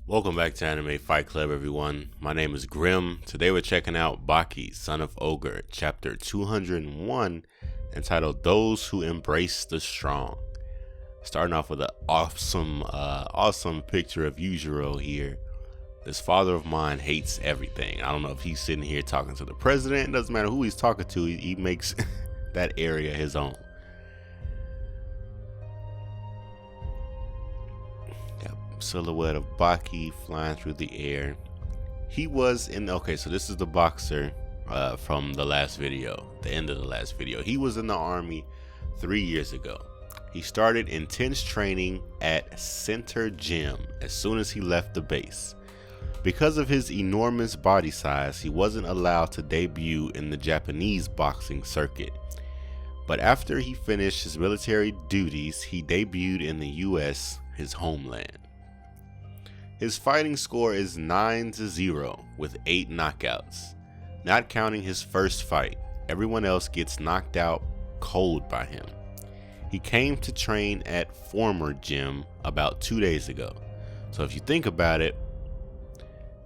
Welcome back to Anime Fight Club, everyone. My name is Grim. Today we're checking out Baki, Son of Ogre, chapter 201, entitled Those Who Embrace the Strong. Starting off with an awesome picture of Yujiro here. This father of mine hates everything. I don't know if he's sitting here talking to the president. It doesn't matter who he's talking to. He makes that area his own. Silhouette of Baki flying through the air. He was in, okay, so this is the boxer from the last video, the end of the last video. He was in the army 3 years ago. He started intense training at Center Gym as soon as he left the base. Because of his enormous body size, he wasn't allowed to debut in the Japanese boxing circuit. But after he finished his military duties, he debuted in the US, his homeland. His fighting score is 9-0 with 8 knockouts. Not counting his first fight, everyone else gets knocked out cold by him. He came to train at former gym about 2 days ago. So if you think about it,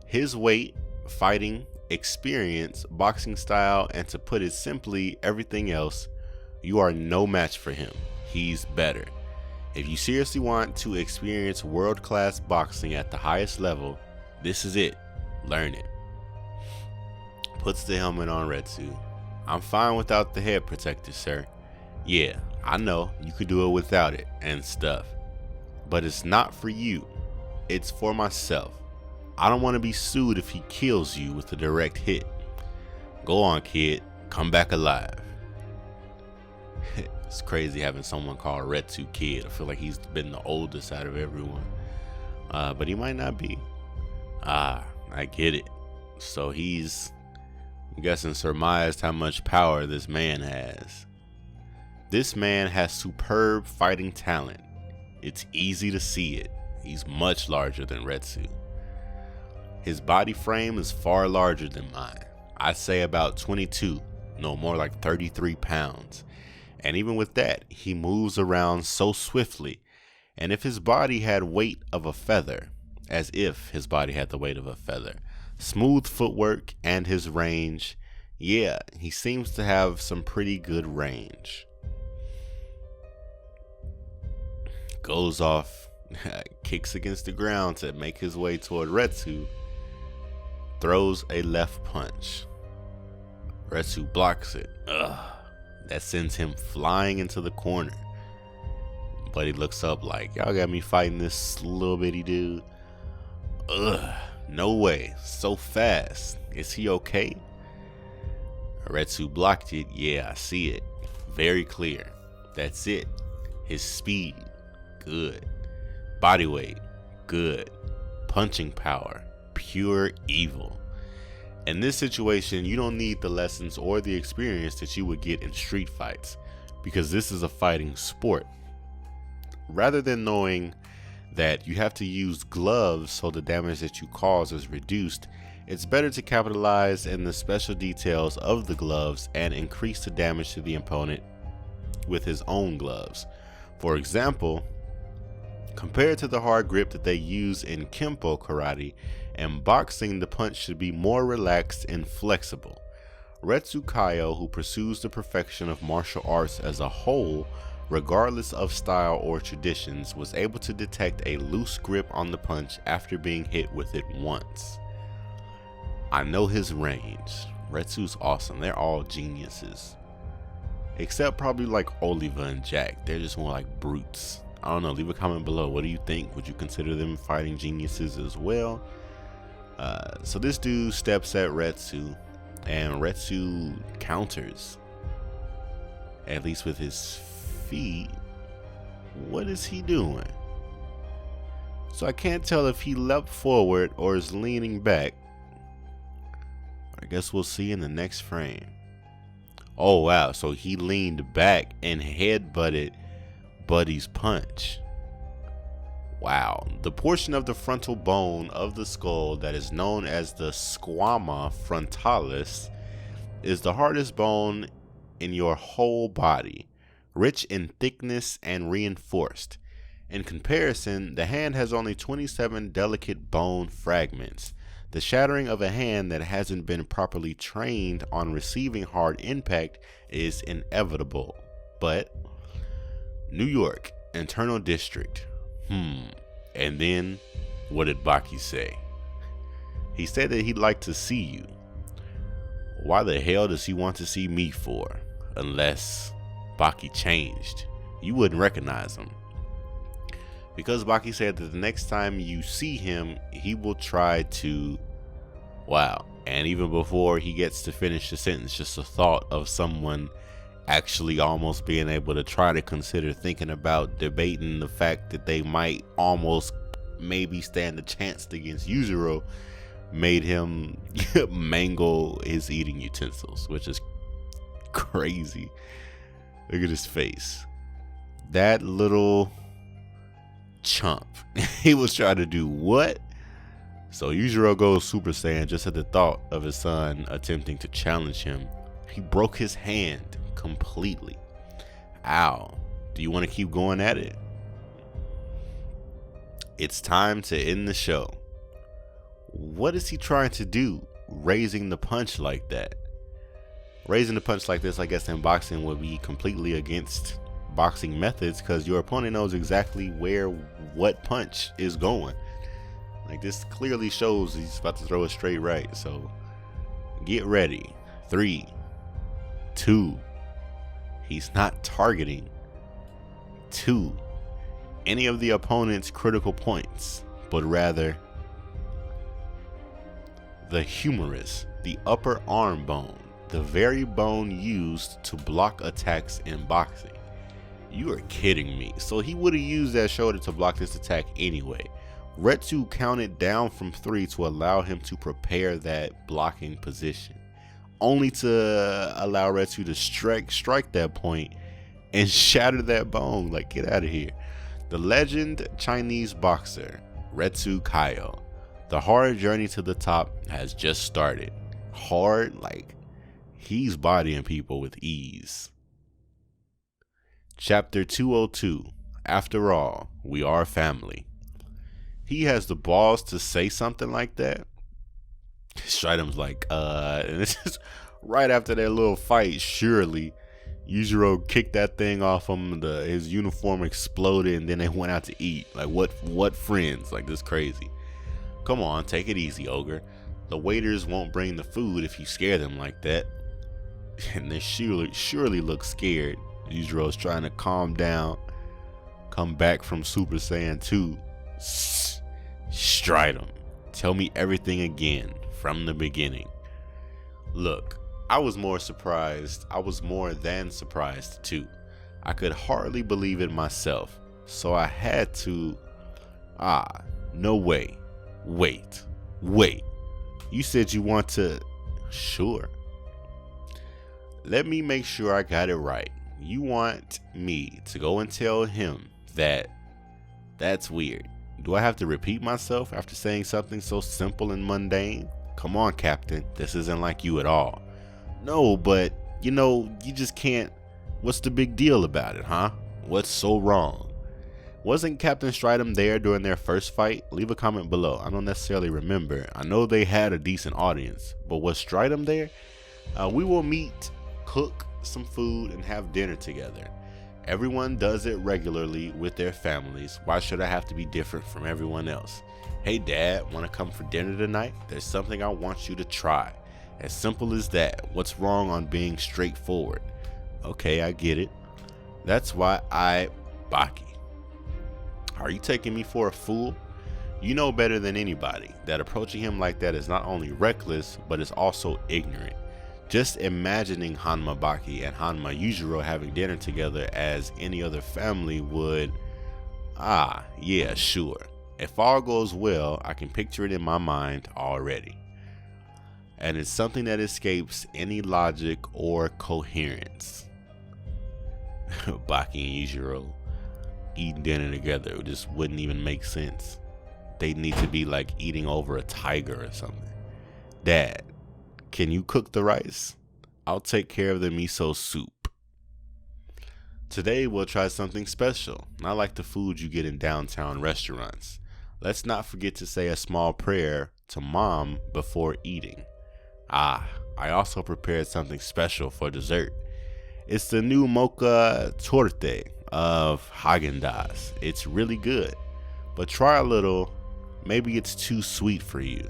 his weight, fighting, experience, boxing style, and to put it simply, everything else, you are no match for him. He's better. If you seriously want to experience world-class boxing at the highest level, this is it. Learn it. Puts the helmet on Retsu. I'm fine without the head protector, sir. Yeah, I know, you could do it without it and stuff. But it's not for you. It's for myself. I don't want to be sued if he kills you with a direct hit. Go on, kid. Come back alive. It's crazy having someone called Retsu Kid. I feel like he's been the oldest out of everyone. But he might not be. I get it. So he's, I'm guessing, surmised how much power this man has. This man has superb fighting talent. It's easy to see it. He's much larger than Retsu. His body frame is far larger than mine. I'd say about 22, no, more like 33 pounds. And even with that, he moves around so swiftly. And if his body had weight of a feather, as if his body had the weight of a feather, smooth footwork and his range, yeah, he seems to have some pretty good range. Goes off, kicks against the ground to make his way toward Retsu, throws a left punch. Retsu blocks it. That sends him flying into the corner. But he looks up like, y'all got me fighting this little bitty dude. No way. So fast. Is he okay? Retsu blocked it. Yeah, I see it. Very clear. That's it. His speed. Good. Body weight. Good. Punching power. Pure evil. In this situation, you don't need the lessons or the experience that you would get in street fights, because this is a fighting sport. Rather than knowing that you have to use gloves so the damage that you cause is reduced, it's better to capitalize in the special details of the gloves and increase the damage to the opponent with his own gloves. For example, compared to the hard grip that they use in Kempo karate and boxing, the punch should be more relaxed and flexible. Retsu Kaio, who pursues the perfection of martial arts as a whole, regardless of style or traditions, was able to detect a loose grip on the punch after being hit with it once. I know his range. Retsu's awesome. They're all geniuses. Except probably like Oliva and Jack. They're just more like brutes. I don't know, leave a comment below. What do you think? Would you consider them fighting geniuses as well? So this dude steps at Retsu, and Retsu counters. At least with his feet. What is he doing? So I can't tell if he leapt forward or is leaning back. I guess we'll see in the next frame. Oh wow, so he leaned back and headbutted Buddy's punch. Wow, the portion of the frontal bone of the skull that is known as the squama frontalis is the hardest bone in your whole body, rich in thickness and reinforced. In comparison, the hand has only 27 delicate bone fragments. The shattering of a hand that hasn't been properly trained on receiving hard impact is inevitable. But New York, Internal District. And then, what did Baki say? He said that he'd like to see you. Why the hell does he want to see me for? Unless Baki changed. You wouldn't recognize him. Because Baki said that the next time you see him, he will try to... Wow. And even before he gets to finish the sentence, just the thought of someone actually almost being able to try to consider thinking about debating the fact that they might almost maybe stand a chance against Yujiro made him mangle his eating utensils, which is crazy. Look at his face. That little chump. He was trying to do what? So Yujiro goes Super Saiyan just at the thought of his son attempting to challenge him. He broke his hand completely. Ow. Do you want to keep going at it? It's time to end the show. What is he trying to do? Raising the punch like that? Raising the punch like this, I guess, in boxing would be completely against boxing methods, because your opponent knows exactly where what punch is going. Like, this clearly shows he's about to throw a straight right. So get ready. 3, 2. He's not targeting 2 any of the opponent's critical points, but rather the humerus, the upper arm bone, the very bone used to block attacks in boxing. You are kidding me. So he would have used that shoulder to block this attack anyway. Retsu counted down from 3 to allow him to prepare that blocking position, only to allow Retsu to strike that point and shatter that bone. Like, get out of here. The legend Chinese boxer Retsu Kaio. The hard journey to the top has just started. Hard, like he's bodying people with ease. Chapter 202. After all, we are family. He has the balls to say something like that. Stridom's like, and this is right after that little fight. Surely Yujiro kicked that thing off him, his uniform exploded, and then they went out to eat. Like, what friends? Like, this crazy. Come on, take it easy, Ogre. The waiters won't bring the food if you scare them like that. And they surely look scared. Yujiro's trying to calm down, come back from Super Saiyan 2. Stridum, tell me everything again from the beginning. Look, I was more than surprised too. I could hardly believe it myself, so I had to... no way. Wait. You said you want to... Sure. Let me make sure I got it right. You want me to go and tell him that... That's weird. Do I have to repeat myself after saying something so simple and mundane? Come on, Captain. This isn't like you at all. No, but, you just can't... What's the big deal about it, huh? What's so wrong? Wasn't Captain Stridum there during their first fight? Leave a comment below. I don't necessarily remember. I know they had a decent audience, but was Stridum there? We will meet, cook some food, and have dinner together. Everyone does it regularly with their families. Why should I have to be different from everyone else? Hey Dad, want to come for dinner tonight? There's something I want you to try. As simple as that. What's wrong on being straightforward? Okay, I get it. That's why Baki. Are you taking me for a fool? You know better than anybody that approaching him like that is not only reckless, but is also ignorant. Just imagining Hanma Baki and Hanma Yujiro having dinner together as any other family would... yeah, sure. If all goes well, I can picture it in my mind already. And it's something that escapes any logic or coherence. Baki and Yujiro eating dinner together, it just wouldn't even make sense. They'd need to be like eating over a tiger or something. Dad, can you cook the rice? I'll take care of the miso soup. Today we'll try something special, not like the food you get in downtown restaurants. Let's not forget to say a small prayer to Mom before eating. I also prepared something special for dessert. It's the new mocha torte of Haagen-Dazs. It's really good, but try a little. Maybe it's too sweet for you.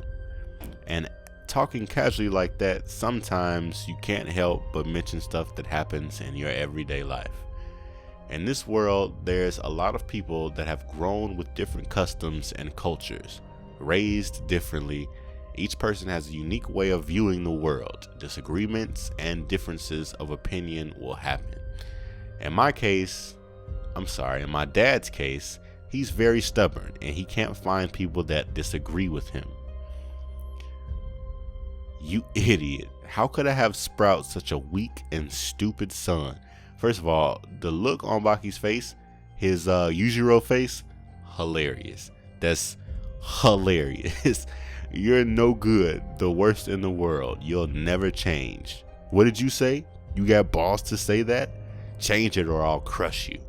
And talking casually like that, sometimes you can't help but mention stuff that happens in your everyday life. In this world, there's a lot of people that have grown with different customs and cultures, raised differently. Each person has a unique way of viewing the world. Disagreements and differences of opinion will happen. In my dad's case, he's very stubborn and he can't find people that disagree with him. You idiot. How could I have sprouted such a weak and stupid son? First of all, the look on Baki's face, his Yujiro face, hilarious. That's hilarious. You're no good, the worst in the world. You'll never change. What did you say? You got balls to say that? Change it or I'll crush you.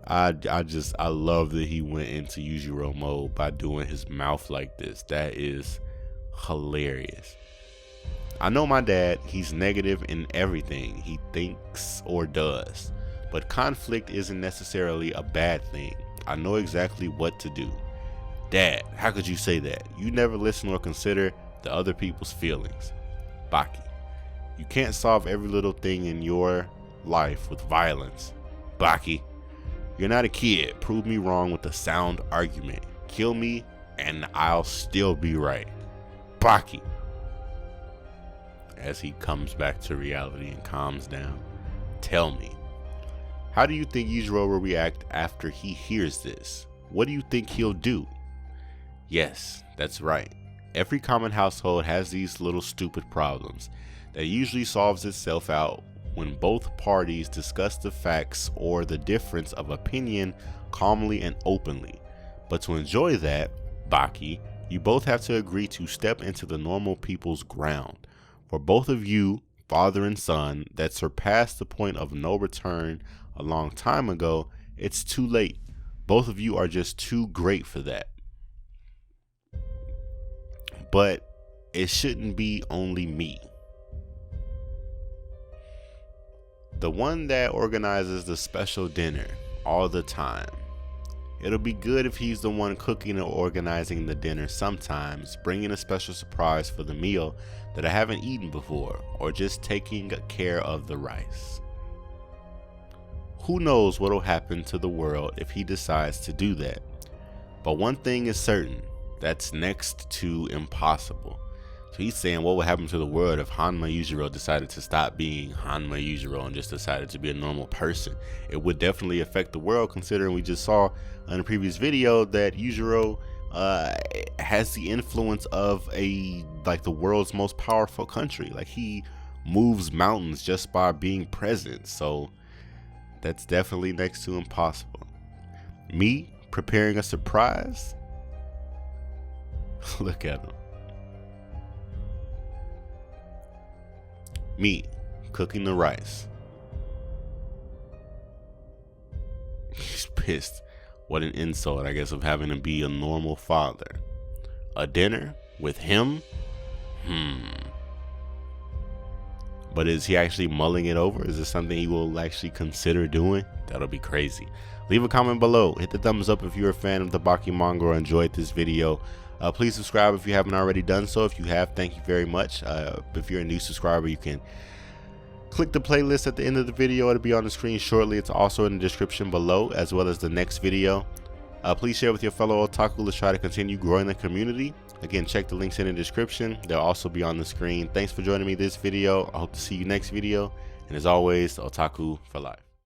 I love that he went into Yujiro mode by doing his mouth like this. That is hilarious. I know my dad, he's negative in everything he thinks or does, but conflict isn't necessarily a bad thing. I know exactly what to do. Dad, how could you say that? You never listen or consider the other people's feelings. Baki, you can't solve every little thing in your life with violence. Baki, you're not a kid. Prove me wrong with a sound argument. Kill me and I'll still be right. Baki. As he comes back to reality and calms down, tell me, how do you think Yujiro will react after he hears this? What do you think he'll do? Yes, that's right. Every common household has these little stupid problems that usually solves itself out when both parties discuss the facts or the difference of opinion calmly and openly. But to enjoy that, Baki, you both have to agree to step into the normal people's ground. For both of you, father and son, that surpassed the point of no return a long time ago, it's too late. Both of you are just too great for that. But it shouldn't be only me. The one that organizes the special dinner all the time. It'll be good if he's the one cooking or organizing the dinner sometimes, bringing a special surprise for the meal that I haven't eaten before, or just taking care of the rice. Who knows what'll happen to the world if he decides to do that. But one thing is certain, that's next to impossible. So he's saying what would happen to the world if Hanma Yujiro decided to stop being Hanma Yujiro and just decided to be a normal person. It would definitely affect the world, considering we just saw in a previous video that Yujiro has the influence of the world's most powerful country. Like, he moves mountains just by being present. So that's definitely next to impossible. Me preparing a surprise? Look at him. Me cooking the rice. He's pissed. What an insult, I guess, of having to be a normal father. A dinner with him? But is he actually mulling it over? Is this something he will actually consider doing? That'll be crazy. Leave a comment below. Hit the thumbs up if you're a fan of the Baki manga or enjoyed this video. Please subscribe if you haven't already done so. If you have, thank you very much. If you're a new subscriber, you can click the playlist at the end of the video. It'll be on the screen shortly. It's also in the description below, as well as the next video. Please share with your fellow otaku. Let's try to continue growing the community. Again, check the links in the description. They'll also be on the screen. Thanks for joining me this video. I hope to see you next video. And as always, otaku for life.